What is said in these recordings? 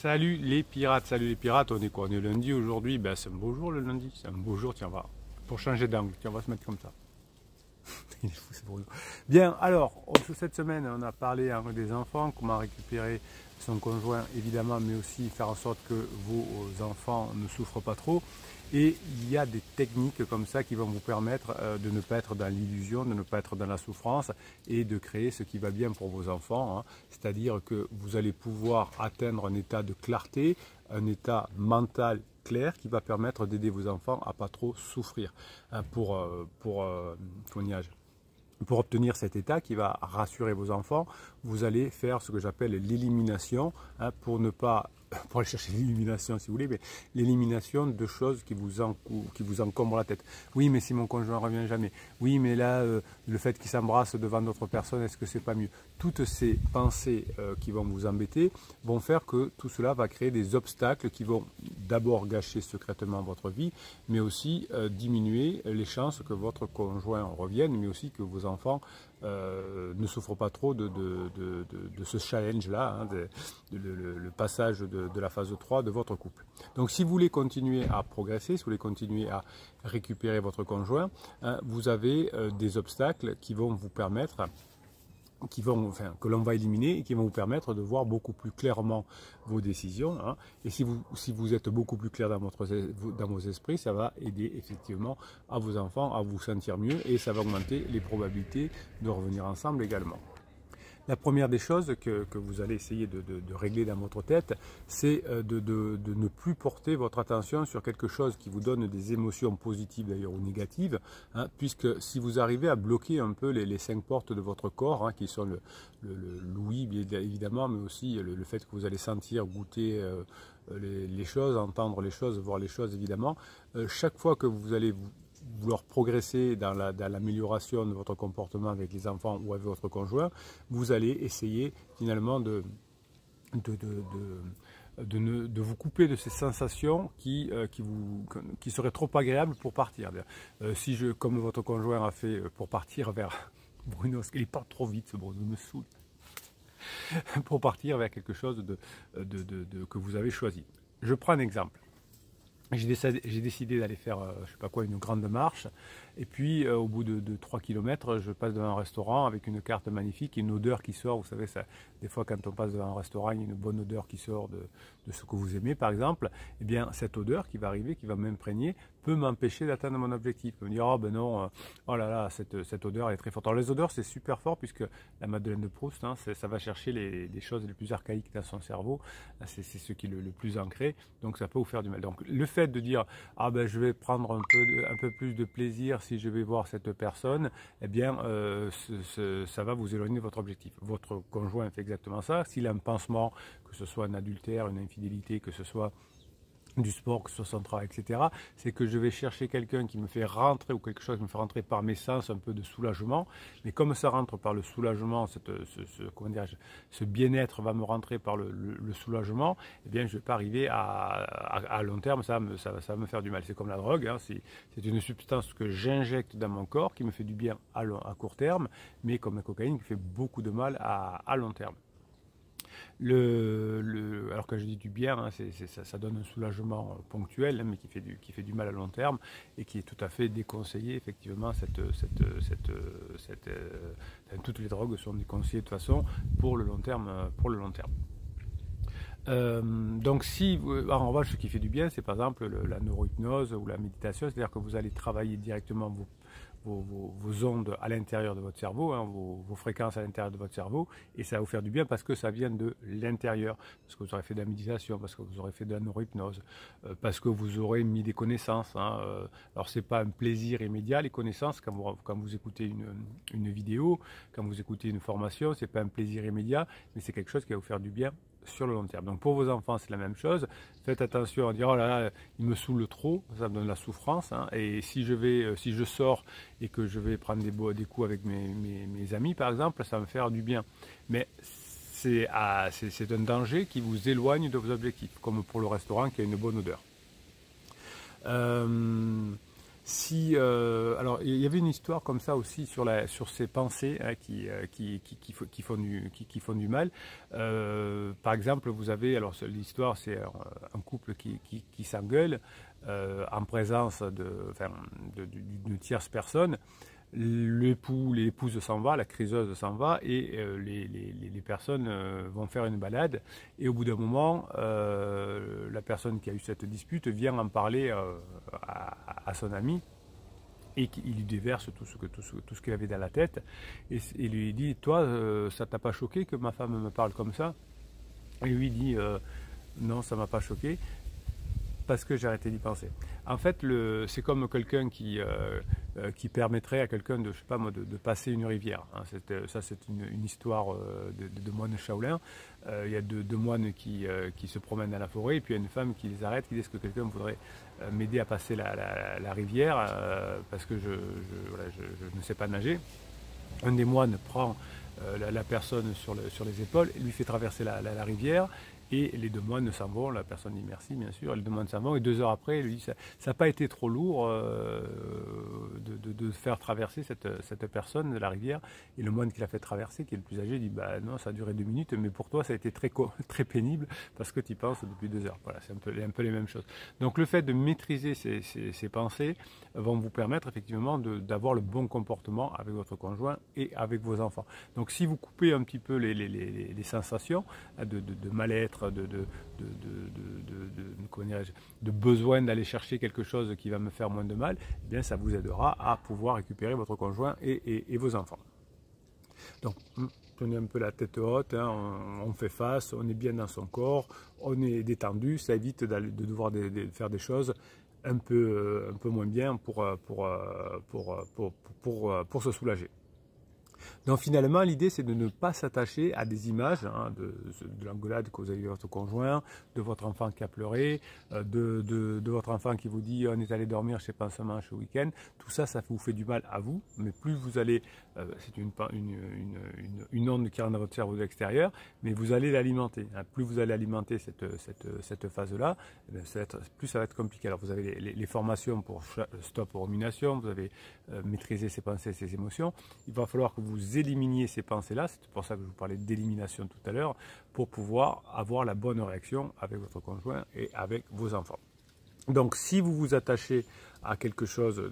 Salut les pirates, on est quoi? On est lundi aujourd'hui, ben, c'est un beau jour le lundi, c'est un beau jour, tiens, pour changer d'angle, tiens, on va se mettre comme ça. Il est fou, c'est Bruno. Bien, alors, cette semaine, on a parlé des enfants, comment récupérer son conjoint, évidemment, mais aussi faire en sorte que vos enfants ne souffrent pas trop. Et il y a des techniques comme ça qui vont vous permettre de ne pas être dans l'illusion, de ne pas être dans la souffrance et de créer ce qui va bien pour vos enfants. Hein. C'est-à-dire que vous allez pouvoir atteindre un état de clarté, un état mental clair qui va permettre d'aider vos enfants à pas trop souffrir. Hein, pour obtenir cet état qui va rassurer vos enfants, vous allez faire ce que j'appelle l'élimination, hein, pour aller chercher l'illumination si vous voulez, mais l'élimination de choses qui vous encombrent la tête. Oui, mais si mon conjoint ne revient jamais. Oui, mais là, le fait qu'il s'embrasse devant d'autres personnes, est-ce que c'est pas mieux? Toutes ces pensées qui vont vous embêter vont faire que tout cela va créer des obstacles qui vont d'abord gâcher secrètement votre vie, mais aussi diminuer les chances que votre conjoint revienne, mais aussi que vos enfants ne souffrent pas trop de ce challenge-là, hein, le passage de la phase 3 de votre couple. Donc si vous voulez continuer à progresser, si vous voulez continuer à récupérer votre conjoint, hein, vous avez des obstacles qui vont vous permettre que l'on va éliminer et qui vont vous permettre de voir beaucoup plus clairement vos décisions. Hein. Et si vous êtes beaucoup plus clair dans vos esprits, ça va aider effectivement à vos enfants à vous sentir mieux et ça va augmenter les probabilités de revenir ensemble également. La première des choses que vous allez essayer de régler dans votre tête, c'est de ne plus porter votre attention sur quelque chose qui vous donne des émotions positives d'ailleurs ou négatives, hein, puisque si vous arrivez à bloquer un peu les 5 portes de votre corps, hein, qui sont l'ouïe évidemment, mais aussi le fait que vous allez sentir, goûter les choses, entendre les choses, voir les choses évidemment, chaque fois que vous allez vouloir progresser dans l'amélioration de votre comportement avec les enfants ou avec votre conjoint, vous allez essayer finalement de vous couper de ces sensations qui seraient trop agréables pour partir. Comme votre conjoint a fait pour partir vers Bruno, parce qu'il part trop vite, ce Bruno me saoule, pour partir vers quelque chose que vous avez choisi. Je prends un exemple. J'ai décidé d'aller faire, je sais pas quoi, une grande marche. Et puis, au bout de 3 km, je passe devant un restaurant avec une carte magnifique et une odeur qui sort. Vous savez, des fois, quand on passe devant un restaurant, il y a une bonne odeur qui sort de ce que vous aimez, par exemple. Eh bien, cette odeur qui va arriver, qui va m'imprégner, peut m'empêcher d'atteindre mon objectif. Peut me dire, oh ben non, oh là là, cette odeur est très forte. Alors, les odeurs, c'est super fort puisque la Madeleine de Proust, hein, ça va chercher les choses les plus archaïques dans son cerveau. C'est ce qui est le plus ancré. Donc, ça peut vous faire du mal. Donc, le fait de dire, ah ben je vais prendre un peu plus de plaisir si je vais voir cette personne, eh bien ça va vous éloigner de votre objectif. Votre conjoint fait exactement ça. S'il a un pansement, que ce soit un adultère, une infidélité, que ce soit du sport, que ce soit son travail, etc., c'est que je vais chercher quelqu'un qui me fait rentrer ou quelque chose qui me fait rentrer par mes sens un peu de soulagement, mais comme ça rentre par le soulagement, ce bien-être va me rentrer par le soulagement, eh bien je ne vais pas arriver à long terme, ça va me faire du mal. C'est comme la drogue, hein, c'est une substance que j'injecte dans mon corps qui me fait du bien à court terme, mais comme la cocaïne qui fait beaucoup de mal à long terme. Alors que je dis du bien, hein, ça donne un soulagement ponctuel, hein, mais qui fait du mal à long terme et qui est tout à fait déconseillé. Effectivement, toutes les drogues sont déconseillées de toute façon pour le long terme. Donc en revanche, ce qui fait du bien, c'est par exemple la neurohypnose ou la méditation, c'est-à-dire que vous allez travailler directement vos ondes à l'intérieur de votre cerveau, hein, vos fréquences à l'intérieur de votre cerveau, et ça va vous faire du bien parce que ça vient de l'intérieur, parce que vous aurez fait de la méditation, parce que vous aurez fait de la neurohypnose, parce que vous aurez mis des connaissances. Hein, alors c'est pas un plaisir immédiat, les connaissances, quand vous écoutez une vidéo, quand vous écoutez une formation, c'est pas un plaisir immédiat, mais c'est quelque chose qui va vous faire du bien sur le long terme. Donc pour vos enfants, c'est la même chose. Faites attention à dire, oh là là, il me saoule trop, ça me donne la souffrance. Hein, et si je sors et que je vais prendre des coups avec mes amis, par exemple, ça va me faire du bien. Mais c'est un danger qui vous éloigne de vos objectifs, comme pour le restaurant qui a une bonne odeur. Si, alors, il y avait une histoire comme ça aussi sur ces pensées hein, qui font du mal. Par exemple, vous avez, alors l'histoire, c'est un couple qui s'engueule en présence d'une tierce personne. L'épouse s'en va, la criseuse s'en va et les personnes vont faire une balade et au bout d'un moment, la personne qui a eu cette dispute vient en parler à son ami et il lui déverse tout ce qu'il avait dans la tête et lui dit « Toi, ça t'a pas choqué que ma femme me parle comme ça ?» Et lui dit « Non, ça m'a pas choqué. » Parce que j'ai arrêté d'y penser. En fait, c'est comme quelqu'un qui permettrait à quelqu'un de, je sais pas moi, de passer une rivière. Hein. Ça, c'est une histoire de moines Shaolin. Il y a deux moines qui se promènent dans la forêt, et puis il y a une femme qui les arrête, qui dit est-ce que quelqu'un voudrait m'aider à passer la rivière parce que je ne sais pas nager. Un des moines prend la personne sur les épaules et lui fait traverser la rivière. Et les deux moines s'en vont, la personne dit merci bien sûr, les deux moines s'en vont et 2 heures après, il lui dit ça n'a pas été trop lourd de faire traverser cette personne de la rivière. Et le moine qui l'a fait traverser, qui est le plus âgé, dit bah non, ça a duré 2 minutes, mais pour toi ça a été très pénible parce que tu y penses depuis 2 heures. Voilà, c'est un peu les mêmes choses. Donc le fait de maîtriser ces pensées vont vous permettre effectivement d'avoir le bon comportement avec votre conjoint et avec vos enfants. Donc si vous coupez un petit peu les sensations de mal-être, de besoin d'aller chercher quelque chose qui va me faire moins de mal, eh bien ça vous aidera à pouvoir récupérer votre conjoint et vos enfants. Donc, tenez un peu la tête haute, hein, on fait face, on est bien dans son corps, on est détendu, ça évite de devoir faire des choses un peu moins bien pour se soulager. Donc finalement, l'idée c'est de ne pas s'attacher à des images hein, de l'engueulade que vous avez eu avec votre conjoint, de votre enfant qui a pleuré, de votre enfant qui vous dit on est allé dormir chez Pansement ce week-end. Tout ça, ça vous fait du mal à vous, mais plus vous allez, c'est une onde qui rentre dans votre cerveau de l'extérieur, mais vous allez l'alimenter. Hein. Plus vous allez alimenter cette phase-là, plus ça va être compliqué. Alors vous avez les formations pour stop aux ruminations, vous avez maîtrisé ses pensées, ses émotions. Il va falloir que vous éliminiez ces pensées-là, c'est pour ça que je vous parlais d'élimination tout à l'heure, pour pouvoir avoir la bonne réaction avec votre conjoint et avec vos enfants. Donc si vous vous attachez à quelque chose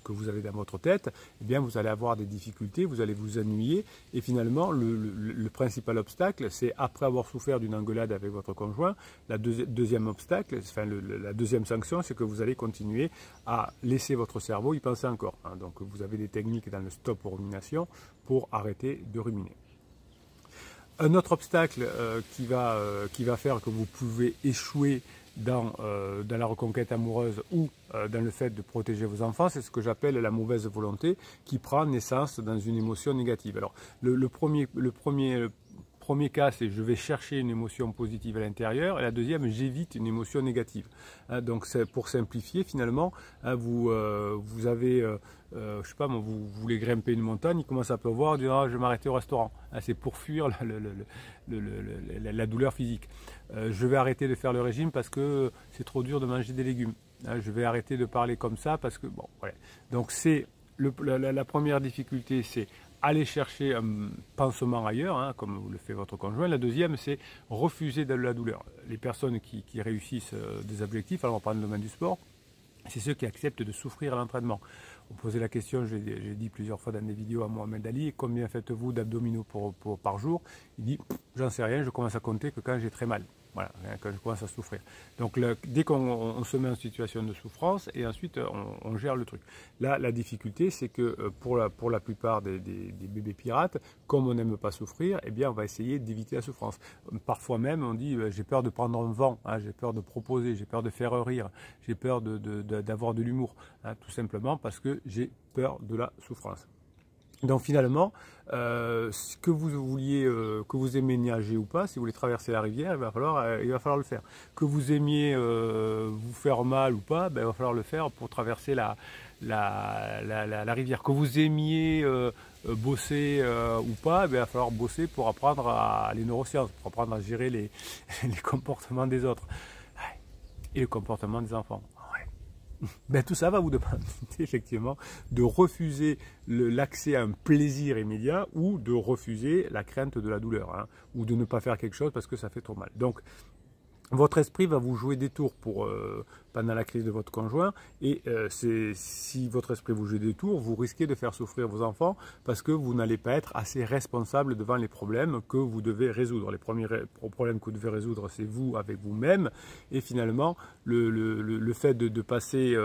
que vous avez dans votre tête, eh bien vous allez avoir des difficultés, vous allez vous ennuyer et finalement le principal obstacle c'est après avoir souffert d'une engueulade avec votre conjoint, la deuxième obstacle, enfin la deuxième sanction c'est que vous allez continuer à laisser votre cerveau y penser encore. Hein. Donc vous avez des techniques dans le stop aux ruminations pour arrêter de ruminer. Un autre obstacle qui va faire que vous pouvez échouer dans la reconquête amoureuse ou dans le fait de protéger vos enfants, c'est ce que j'appelle la mauvaise volonté qui prend naissance dans une émotion négative. Alors le premier cas, c'est je vais chercher une émotion positive à l'intérieur, et la deuxième, j'évite une émotion négative. Hein, donc pour simplifier, finalement, hein, vous avez, je sais pas, vous voulez grimper une montagne, il commence à pleuvoir, vous dites ah, je vais m'arrêter au restaurant. Hein, c'est pour fuir la douleur physique. Je vais arrêter de faire le régime parce que c'est trop dur de manger des légumes. Hein, je vais arrêter de parler comme ça parce que, bon, voilà. Donc c'est la première difficulté, c'est aller chercher un pansement ailleurs, hein, comme le fait votre conjoint. La deuxième, c'est refuser de la douleur. Les personnes qui réussissent des objectifs, alors on va prendre le domaine du sport, c'est ceux qui acceptent de souffrir à l'entraînement. On posait la question, j'ai dit plusieurs fois dans des vidéos à Mohamed Ali, combien faites-vous d'abdominaux par jour? Il dit, j'en sais rien, je commence à compter que quand j'ai très mal. Voilà, quand je commence à souffrir. Donc dès qu'on se met en situation de souffrance et ensuite on gère le truc. Là, la difficulté, c'est que pour la plupart des bébés pirates, comme on n'aime pas souffrir, eh bien on va essayer d'éviter la souffrance. Parfois même, on dit j'ai peur de prendre un vent, hein, j'ai peur de proposer, j'ai peur de faire rire, j'ai peur d'avoir de l'humour, hein, tout simplement parce que j'ai peur de la souffrance. Donc finalement, que vous vouliez, que vous aimiez nager ou pas, si vous voulez traverser la rivière, il va falloir le faire. Que vous aimiez vous faire mal ou pas, ben, il va falloir le faire pour traverser la rivière. Que vous aimiez bosser ou pas, ben, il va falloir bosser pour apprendre les neurosciences, pour apprendre à gérer les comportements des autres et le comportement des enfants. Ben, tout ça va vous demander effectivement de refuser l'accès à un plaisir immédiat ou de refuser la crainte de la douleur, hein, ou de ne pas faire quelque chose parce que ça fait trop mal. Donc, votre esprit va vous jouer des tours pendant la crise de votre conjoint et si votre esprit vous joue des tours, vous risquez de faire souffrir vos enfants parce que vous n'allez pas être assez responsable devant les problèmes que vous devez résoudre. Les premiers problèmes que vous devez résoudre, c'est vous avec vous-même et finalement le fait de passer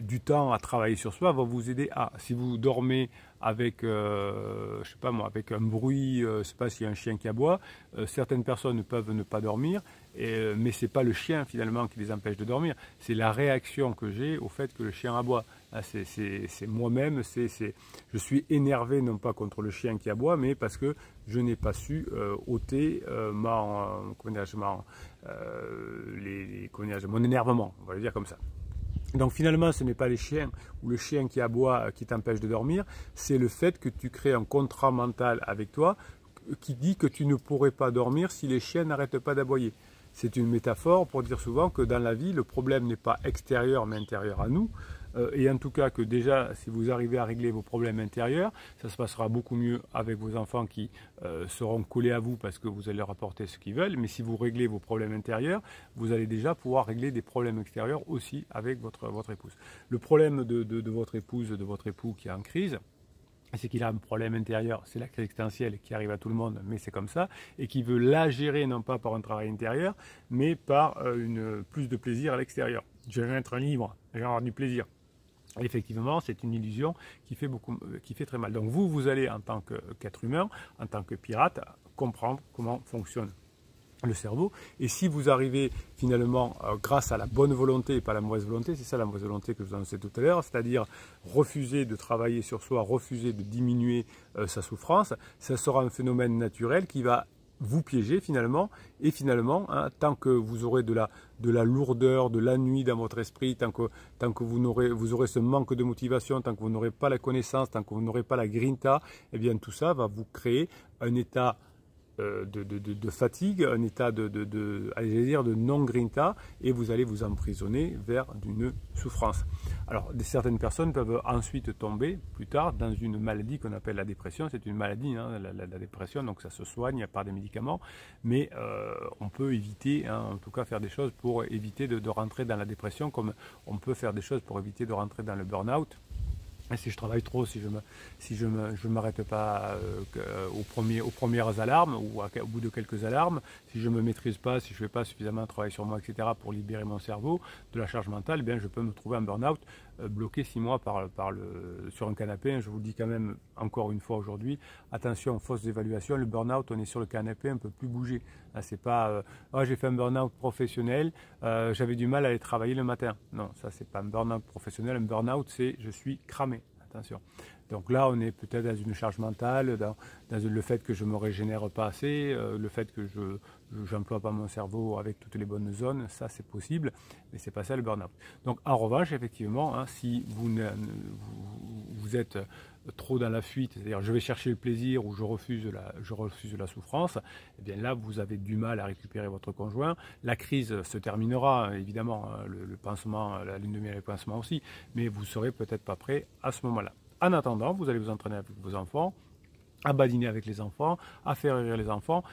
du temps à travailler sur soi va vous aider à, si vous dormez avec, je sais pas moi, avec un bruit, je sais pas s'il y a un chien qui aboie, certaines personnes peuvent ne pas dormir, mais c'est pas le chien finalement qui les empêche de dormir, c'est la réaction que j'ai au fait que le chien aboie. C'est moi-même, je suis énervé non pas contre le chien qui aboie, mais parce que je n'ai pas su ôter mon énervement, on va le dire comme ça. Donc finalement, ce n'est pas les chiens ou le chien qui aboie qui t'empêche de dormir, c'est le fait que tu crées un contrat mental avec toi qui dit que tu ne pourrais pas dormir si les chiens n'arrêtent pas d'aboyer. C'est une métaphore pour dire souvent que dans la vie, le problème n'est pas extérieur mais intérieur à nous. Et en tout cas que déjà, si vous arrivez à régler vos problèmes intérieurs, ça se passera beaucoup mieux avec vos enfants qui seront collés à vous parce que vous allez leur apporter ce qu'ils veulent. Mais si vous réglez vos problèmes intérieurs, vous allez déjà pouvoir régler des problèmes extérieurs aussi avec votre épouse. Le problème de votre épouse, de votre époux qui est en crise, c'est qu'il a un problème intérieur, c'est la crise existentielle qui arrive à tout le monde, mais c'est comme ça, et qui veut la gérer non pas par un travail intérieur, mais par plus de plaisir à l'extérieur. Je vais être libre, je vais avoir du plaisir. Et effectivement, c'est une illusion qui fait très mal. Donc vous allez en tant qu'être humain, en tant que pirate, comprendre comment fonctionne le cerveau. Et si vous arrivez finalement, grâce à la bonne volonté et pas la mauvaise volonté, c'est ça la mauvaise volonté que je vous annonçais tout à l'heure, c'est-à-dire refuser de travailler sur soi, refuser de diminuer sa souffrance, ça sera un phénomène naturel qui va vous piéger finalement, et finalement, hein, tant que vous aurez de la lourdeur, de l'ennui dans votre esprit, tant que vous aurez ce manque de motivation, tant que vous n'aurez pas la connaissance, tant que vous n'aurez pas la grinta, eh bien tout ça va vous créer un état de fatigue, un état de non-grinta, et vous allez vous emprisonner vers une souffrance. Alors, certaines personnes peuvent ensuite tomber, plus tard, dans une maladie qu'on appelle la dépression. C'est une maladie, hein, la dépression, donc ça se soigne par des médicaments, mais on peut éviter, hein, en tout cas faire des choses pour éviter de rentrer dans la dépression, comme on peut faire des choses pour éviter de rentrer dans le burn-out. Et si je travaille trop, si je m'arrête pas aux premières alarmes ou au bout de quelques alarmes, si je ne me maîtrise pas, si je ne fais pas suffisamment travailler sur moi, etc., pour libérer mon cerveau de la charge mentale, eh bien, je peux me trouver en burn-out, bloqué 6 mois sur un canapé. Je vous le dis quand même encore une fois aujourd'hui, attention, fausses évaluations, le burn-out, on est sur le canapé, on ne peut plus bouger. C'est pas j'ai fait un burn-out professionnel, j'avais du mal à aller travailler le matin. Non, ça c'est pas un burn-out professionnel. Un burn-out, c'est je suis cramé. Attention. Donc là, on est peut-être dans une charge mentale, dans le fait que je ne me régénère pas assez, le fait que je n'emploie pas mon cerveau avec toutes les bonnes zones, ça c'est possible, mais ce n'est pas ça le burn-out. Donc en revanche, effectivement, hein, si vous êtes trop dans la fuite, c'est-à-dire je vais chercher le plaisir ou je refuse la souffrance, eh bien là vous avez du mal à récupérer votre conjoint. La crise se terminera, évidemment, le pansement, la lune de miel et le pansement aussi, mais vous ne serez peut-être pas prêt à ce moment-là. En attendant, vous allez vous entraîner avec vos enfants, à badiner avec les enfants, à faire rire les enfants.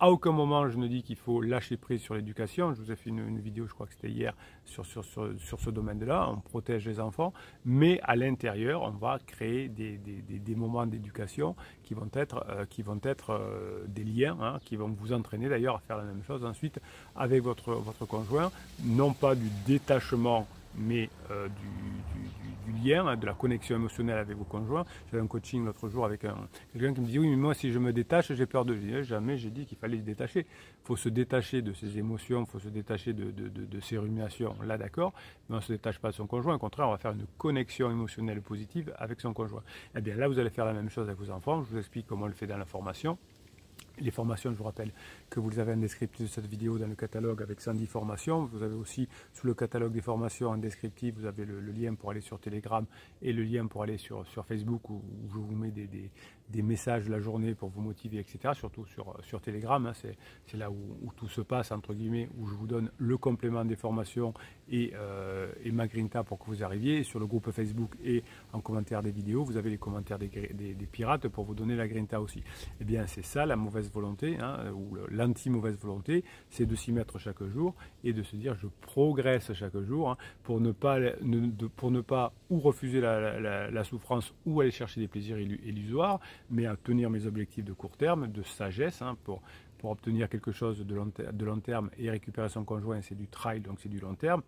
À aucun moment je ne dis qu'il faut lâcher prise sur l'éducation. Je vous ai fait une vidéo, je crois que c'était hier, sur ce domaine-là. On protège les enfants, mais à l'intérieur, on va créer des moments d'éducation qui vont être des liens, hein, qui vont vous entraîner d'ailleurs à faire la même chose ensuite avec votre conjoint. Non pas du détachement, mais du lien, hein, de la connexion émotionnelle avec vos conjoints. J'avais un coaching l'autre jour avec quelqu'un qui me dit oui, mais moi si je me détache, j'ai peur de lui. Jamais j'ai dit qu'il fallait se détacher. Il faut se détacher de ses émotions, il faut se détacher de ses ruminations, là d'accord, mais on ne se détache pas de son conjoint. Au contraire, on va faire une connexion émotionnelle positive avec son conjoint. Et bien là, vous allez faire la même chose avec vos enfants. Je vous explique comment on le fait dans la formation. Les formations, je vous rappelle que vous les avez en descriptif de cette vidéo dans le catalogue avec 110 formations. Vous avez aussi sous le catalogue des formations en descriptif, vous avez le lien pour aller sur Telegram et le lien pour aller sur Facebook où je vous mets des messages de la journée pour vous motiver, etc. Surtout sur Telegram, hein, c'est là où tout se passe, entre guillemets, où je vous donne le complément des formations et ma grinta pour que vous arriviez. Et sur le groupe Facebook et en commentaire des vidéos, vous avez les commentaires des pirates pour vous donner la grinta aussi. Eh bien, c'est ça la mauvaise volonté, hein, ou l'anti-mauvaise volonté, c'est de s'y mettre chaque jour et de se dire je progresse chaque jour, hein, pour ne pas ou refuser la souffrance ou aller chercher des plaisirs illusoires, mais à tenir mes objectifs de court terme, de sagesse, hein, pour obtenir quelque chose de long terme et récupérer son conjoint, c'est du trail, donc c'est du long terme.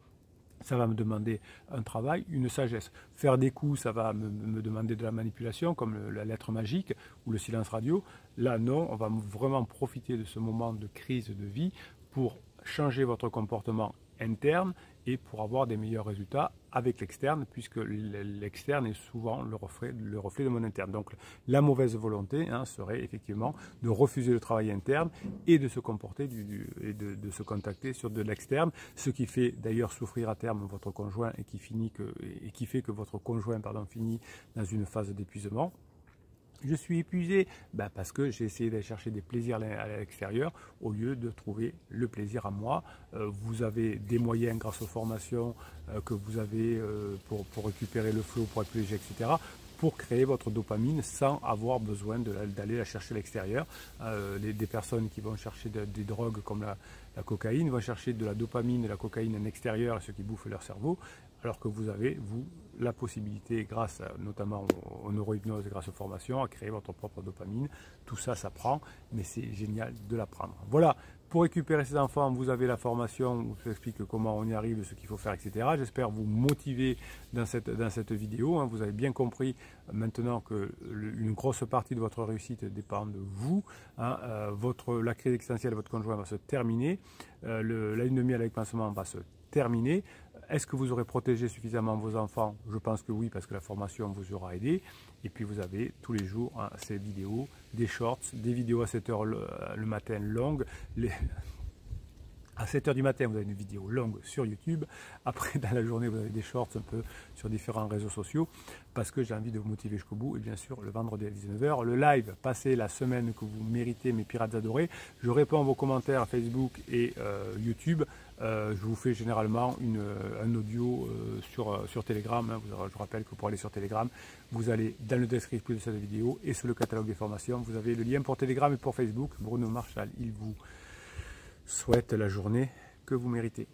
Ça va me demander un travail, une sagesse. Faire des coups, ça va me demander de la manipulation, comme la lettre magique ou le silence radio. Là, non, on va vraiment profiter de ce moment de crise de vie pour changer votre comportement interne et pour avoir des meilleurs résultats avec l'externe, puisque l'externe est souvent le reflet de mon interne. Donc la mauvaise volonté, hein, serait effectivement de refuser le travail interne et de se comporter et de se contacter sur de l'externe, ce qui fait d'ailleurs souffrir à terme votre conjoint et qui fait que votre conjoint finit dans une phase d'épuisement. Je suis épuisé, parce que j'ai essayé d'aller chercher des plaisirs à l'extérieur au lieu de trouver le plaisir à moi. Vous avez des moyens grâce aux formations que vous avez pour récupérer le flow, pour être plus léger, etc., pour créer votre dopamine sans avoir besoin d'aller la chercher à l'extérieur. Des personnes qui vont chercher des drogues comme la cocaïne vont chercher de la dopamine et la cocaïne en extérieur, ce qui bouffe leur cerveau, alors que vous avez, la possibilité, grâce notamment aux neurohypnoses, grâce aux formations, à créer votre propre dopamine. Tout ça, ça prend, mais c'est génial de l'apprendre. Voilà, pour récupérer ces enfants, vous avez la formation où je vous explique comment on y arrive, ce qu'il faut faire, etc. J'espère vous motiver dans cette vidéo, hein. Vous avez bien compris maintenant que une grosse partie de votre réussite dépend de vous, hein. La crise existentielle de votre conjoint va se terminer, la lune de miel avec pansement va se terminer. Est-ce que vous aurez protégé suffisamment vos enfants? Je pense que oui, parce que la formation vous aura aidé. Et puis vous avez tous les jours, hein, ces vidéos, des shorts, des vidéos à 7 h le matin longues. À 7 h du matin, vous avez une vidéo longue sur YouTube. Après, dans la journée, vous avez des shorts un peu sur différents réseaux sociaux, parce que j'ai envie de vous motiver jusqu'au bout. Et bien sûr, le vendredi à 19 h, le live, passez la semaine que vous méritez, mes pirates adorés. Je réponds à vos commentaires à Facebook et YouTube. Je vous fais généralement un audio sur Telegram, hein. Je rappelle que pour aller sur Telegram, vous allez dans le descriptif de cette vidéo et sur le catalogue des formations, vous avez le lien pour Telegram et pour Facebook. Bruno Marchal, il vous souhaite la journée que vous méritez.